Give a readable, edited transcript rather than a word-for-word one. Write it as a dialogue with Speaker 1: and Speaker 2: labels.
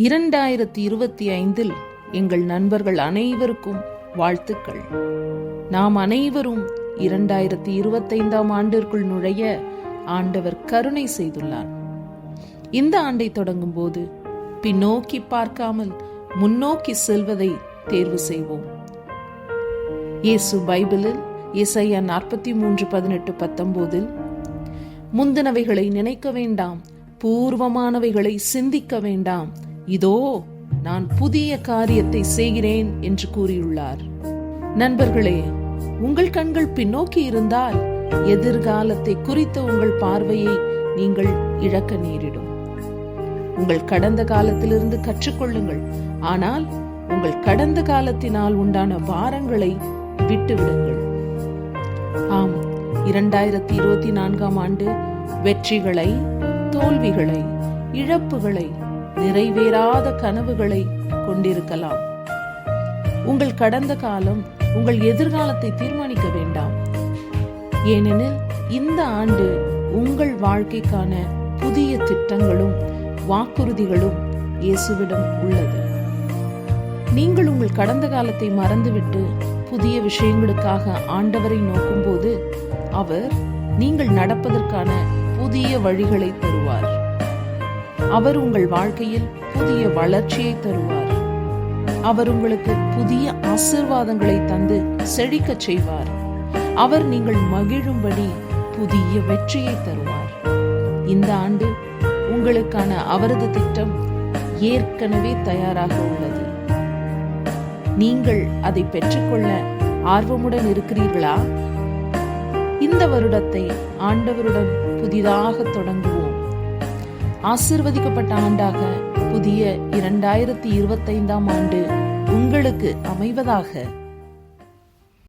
Speaker 1: 2025 எங்கள் நண்பர்கள் அனைவருக்கும் வாழ்த்துக்கள். நாம் அனைவரும் 2025 ஆண்டிற்குள் நுழைய ஆண்டவர் கருணை செய்துள்ளார். இந்த ஆண்டை தொடங்கும் போது பின்னோக்கி பார்க்காமல் முன்னோக்கி செல்வதை தேர்வு செய்வோம். இயேசு பைபிளில் ஏசாயா 43:18-19 முந்தினவைகளை நினைக்க வேண்டாம், பூர்வமானவைகளை சிந்திக்க வேண்டாம், இதோ நான் புதிய காரியத்தை செய்கிறேன் என்று கூறியுள்ளார். நண்பர்களே, உங்கள் கண்கள் பின்னோக்கி இருந்தால் எதிர்காலத்தை குறித்த உங்கள் பார்வையை நீங்கள் இழக்க நேரிடும். உங்கள் கடந்த காலத்திலிருந்து கற்றுக்கொள்ளுங்கள், ஆனால் உங்கள் கடந்த காலத்தினால் உண்டான பாரங்களை விட்டுவிடுங்கள். ஆம், 2024 ஆண்டு வெற்றிகளை, தோல்விகளை, இழப்புகளை, நிறைவேறாத கனவுகளை கொண்டிருக்கலாம். உங்கள் கடந்த காலம் உங்கள் எதிர்காலத்தை தீர்மானிக்க வேண்டாம். ஏனெனில் இந்த ஆண்டு உங்கள் வாழ்க்கைக்கான புதிய திட்டங்களும் வாக்குறுதிகளும் இயேசுவிடம் உள்ளது. நீங்கள் உங்கள் கடந்த காலத்தை மறந்துவிட்டு புதிய விஷயங்களுக்காக ஆண்டவரை நோக்கும் போது அவர் நீங்கள் நடப்பதற்கான புதிய வழிகளை தருவார். அவர் உங்கள் வாழ்க்கையில் புதிய வளர்ச்சியை தருவார். அவர் உங்களுக்கு புதிய ஆசீர்வாதங்களை தந்து செழிக்கச் செய்வார். அவர் நீங்கள் மகிழும்படி புதிய வெற்றியை தருவார். இந்த ஆண்டு உங்களுக்கான அவரது திட்டம் ஏற்கனவே தயாராக உள்ளது. நீங்கள் அதை பெற்றுக்கொள்ள ஆர்வமுடன் இருக்கிறீர்களா? இந்த வருடத்தை ஆண்டவருடன் புதிதாக தொடங்குவோம். ஆசீர்வதிக்கப்பட்ட ஆண்டாக புதிய 2025 ஆண்டு உங்களுக்கு அமைவதாக.